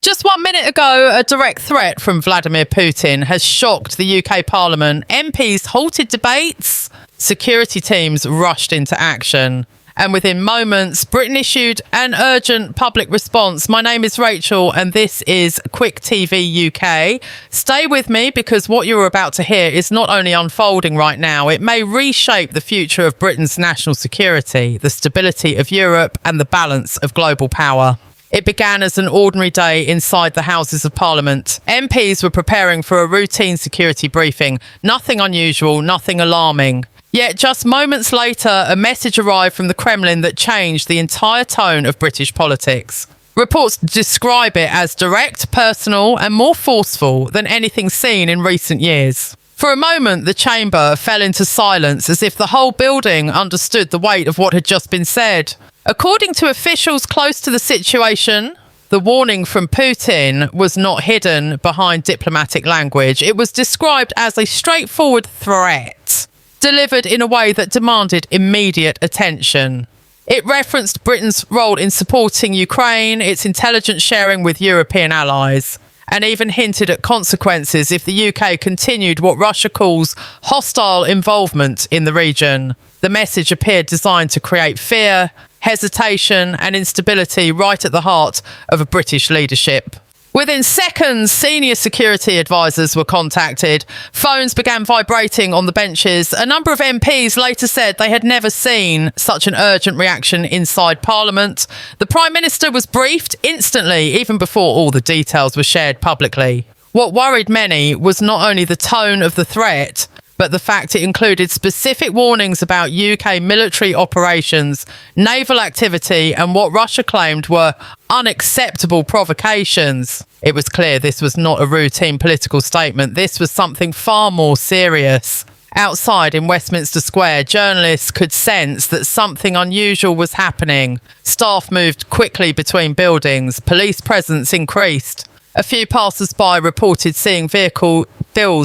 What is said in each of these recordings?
Just 1 minute ago, a direct threat from Vladimir Putin has shocked the UK Parliament. MPs halted debates, security teams rushed into action, and within moments, Britain issued an urgent public response. My name is Rachel, and this is Quick TV UK. Stay with me, because what you're about to hear is not only unfolding right now, it may reshape the future of Britain's national security, the stability of Europe, and the balance of global power. It began as an ordinary day inside the Houses of Parliament. MPs were preparing for a routine security briefing. Nothing unusual, nothing alarming. Yet just moments later, a message arrived from the Kremlin that changed the entire tone of British politics. Reports describe it as direct, personal, and more forceful than anything seen in recent years. For a moment, the chamber fell into silence, as if the whole building understood the weight of what had just been said. According to officials close to the situation, the warning from Putin was not hidden behind diplomatic language. It was described as a straightforward threat, delivered in a way that demanded immediate attention. It referenced Britain's role in supporting Ukraine, its intelligence sharing with European allies, and even hinted at consequences if the UK continued what Russia calls hostile involvement in the region. The message appeared designed to create fear, hesitation, and instability right at the heart of a British leadership. Within seconds, senior security advisors were contacted. Phones began vibrating on the benches. A number of MPs later said they had never seen such an urgent reaction inside Parliament. The Prime Minister was briefed instantly, even before all the details were shared publicly. What worried many was not only the tone of the threat, but the fact it included specific warnings about UK military operations, naval activity, and what Russia claimed were unacceptable provocations. It was clear this was not a routine political statement. This was something far more serious. Outside in Westminster Square, journalists could sense that something unusual was happening. Staff moved quickly between buildings. Police presence increased. A few passers-by reported seeing vehicles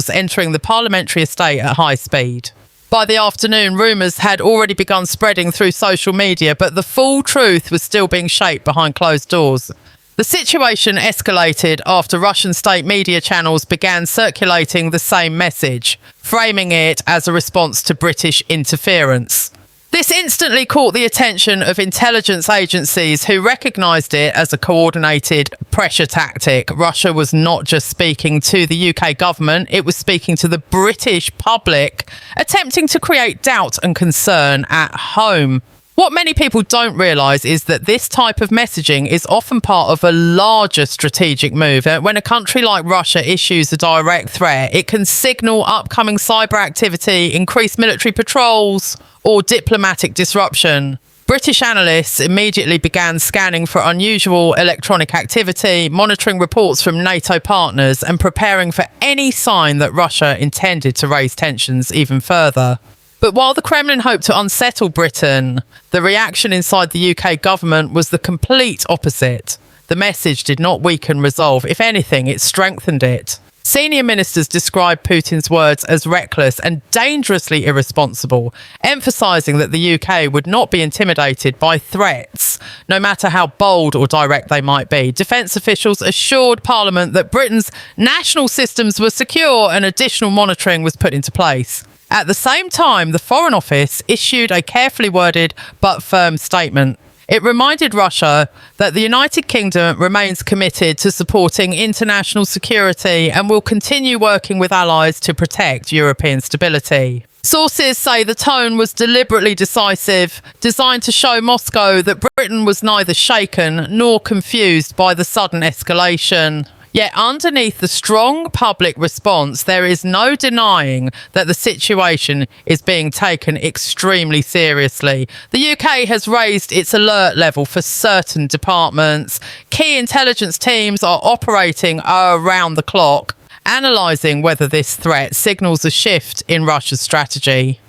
entering the parliamentary estate at high speed. By the afternoon, rumours had already begun spreading through social media, but the full truth was still being shaped behind closed doors. The situation escalated after Russian state media channels began circulating the same message, framing it as a response to British interference. This instantly caught the attention of intelligence agencies, who recognised it as a coordinated pressure tactic. Russia was not just speaking to the UK government, it was speaking to the British public, attempting to create doubt and concern at home. What many people don't realise is that this type of messaging is often part of a larger strategic move. When a country like Russia issues a direct threat, it can signal upcoming cyber activity, increased military patrols, or diplomatic disruption. British analysts immediately began scanning for unusual electronic activity, monitoring reports from NATO partners, and preparing for any sign that Russia intended to raise tensions even further. But while the Kremlin hoped to unsettle Britain, the reaction inside the UK government was the complete opposite. The message did not weaken resolve. If anything, it strengthened it. Senior ministers described Putin's words as reckless and dangerously irresponsible, emphasising that the UK would not be intimidated by threats, no matter how bold or direct they might be. Defence officials assured Parliament that Britain's national systems were secure and additional monitoring was put into place. At the same time, the Foreign Office issued a carefully worded but firm statement. It reminded Russia that the United Kingdom remains committed to supporting international security and will continue working with allies to protect European stability. Sources say the tone was deliberately decisive, designed to show Moscow that Britain was neither shaken nor confused by the sudden escalation. Yet underneath the strong public response, there is no denying that the situation is being taken extremely seriously. The UK has raised its alert level for certain departments. Key intelligence teams are operating around the clock, analysing whether this threat signals a shift in Russia's strategy.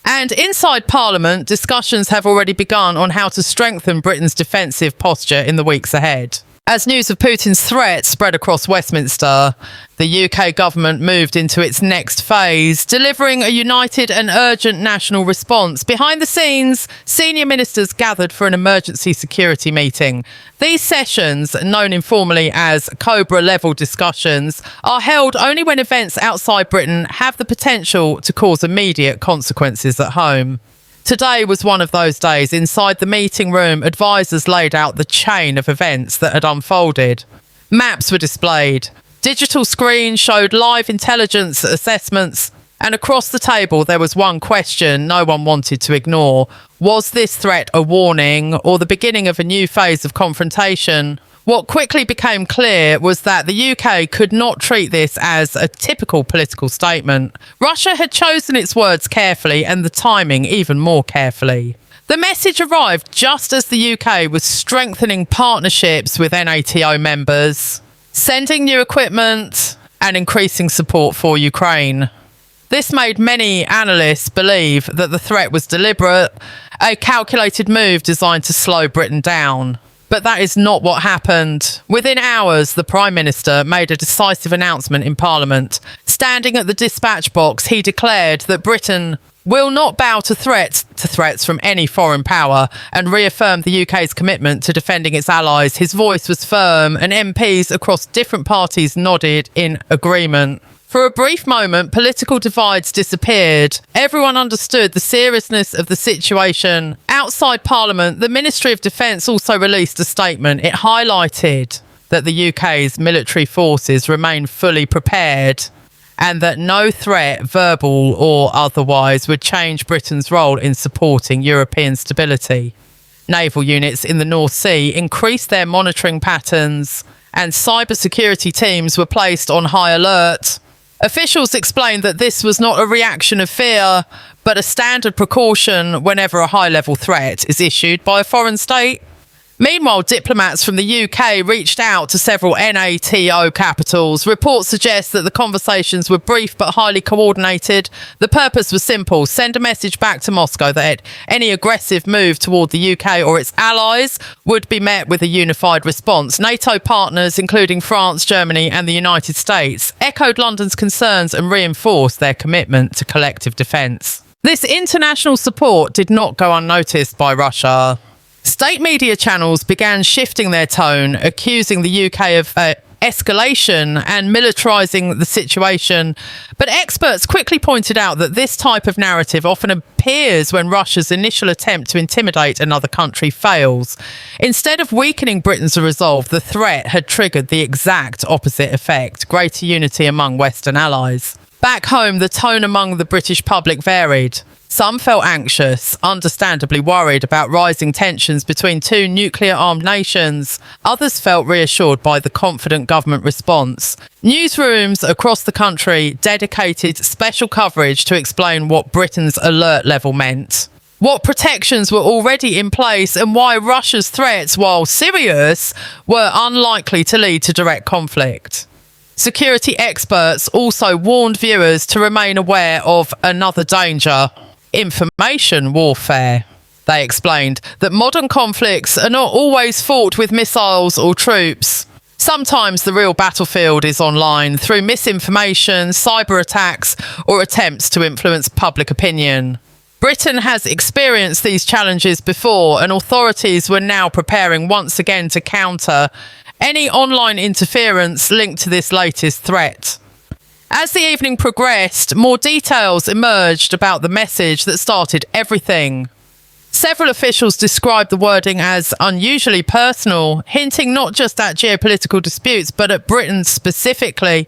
And inside Parliament, discussions have already begun on how to strengthen Britain's defensive posture in the weeks ahead. As news of Putin's threat spread across Westminster, the UK government moved into its next phase, delivering a united and urgent national response. Behind the scenes, senior ministers gathered for an emergency security meeting. These sessions, known informally as Cobra-level discussions, are held only when events outside Britain have the potential to cause immediate consequences at home. Today was one of those days. Inside the meeting room, advisors laid out the chain of events that had unfolded. Maps were displayed. Digital screens showed live intelligence assessments. And across the table, there was one question no one wanted to ignore. Was this threat a warning or the beginning of a new phase of confrontation? What quickly became clear was that the UK could not treat this as a typical political statement. Russia had chosen its words carefully and the timing even more carefully. The message arrived just as the UK was strengthening partnerships with NATO members, sending new equipment and increasing support for Ukraine. This made many analysts believe that the threat was deliberate, a calculated move designed to slow Britain down. But that is not what happened. Within hours, the Prime Minister made a decisive announcement in Parliament. Standing at the dispatch box, he declared that Britain will not bow to threats from any foreign power, and reaffirmed the UK's commitment to defending its allies. His voice was firm, and MPs across different parties nodded in agreement. For a brief moment, political divides disappeared. Everyone understood the seriousness of the situation. Outside Parliament, the Ministry of Defence also released a statement. It highlighted that the UK's military forces remain fully prepared and that no threat, verbal or otherwise, would change Britain's role in supporting European stability. Naval units in the North Sea increased their monitoring patterns, and cybersecurity teams were placed on high alert. Officials explained that this was not a reaction of fear, but a standard precaution whenever a high-level threat is issued by a foreign state. Meanwhile, diplomats from the UK reached out to several NATO capitals. Reports suggest that the conversations were brief but highly coordinated. The purpose was simple: send a message back to Moscow that any aggressive move toward the UK or its allies would be met with a unified response. NATO partners, including France, Germany and the United States, echoed London's concerns and reinforced their commitment to collective defence. This international support did not go unnoticed by Russia. State media channels began shifting their tone, accusing the UK of escalation and militarising the situation. But experts quickly pointed out that this type of narrative often appears when Russia's initial attempt to intimidate another country fails. Instead of weakening Britain's resolve, the threat had triggered the exact opposite effect: greater unity among Western allies. Back home, the tone among the British public varied. Some felt anxious, understandably worried about rising tensions between two nuclear-armed nations. Others felt reassured by the confident government response. Newsrooms across the country dedicated special coverage to explain what Britain's alert level meant, what protections were already in place, and why Russia's threats, while serious, were unlikely to lead to direct conflict. Security experts also warned viewers to remain aware of another danger: information warfare. They explained that modern conflicts are not always fought with missiles or troops. Sometimes the real battlefield is online through misinformation, cyber attacks, or attempts to influence public opinion. Britain has experienced these challenges before, and authorities were now preparing once again to counter any online interference linked to this latest threat. As the evening progressed, more details emerged about the message that started everything. Several officials described the wording as unusually personal, hinting not just at geopolitical disputes, but at Britain specifically.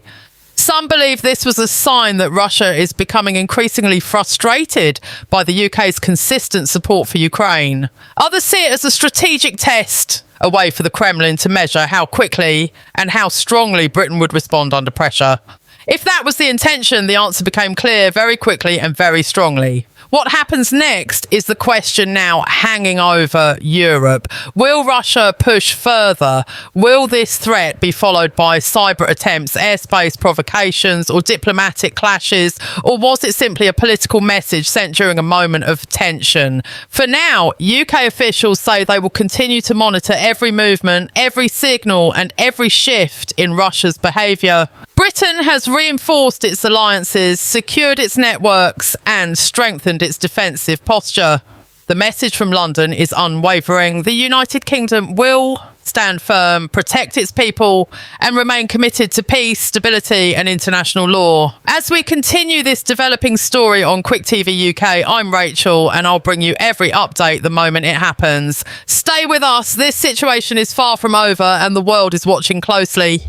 Some believe this was a sign that Russia is becoming increasingly frustrated by the UK's consistent support for Ukraine. Others see it as a strategic test, a way for the Kremlin to measure how quickly and how strongly Britain would respond under pressure. If that was the intention, the answer became clear very quickly and very strongly. What happens next is the question now hanging over Europe. Will Russia push further? Will this threat be followed by cyber attempts, airspace provocations, or diplomatic clashes? Or was it simply a political message sent during a moment of tension? For now, UK officials say they will continue to monitor every movement, every signal, and every shift in Russia's behaviour. Britain has reinforced its alliances, secured its networks, and strengthened its defensive posture. The message from London is unwavering. The United Kingdom will stand firm, protect its people, and remain committed to peace, stability, and international law. As we continue this developing story on Quick TV UK, I'm Rachel, and I'll bring you every update the moment it happens. Stay with us. This situation is far from over, and the world is watching closely.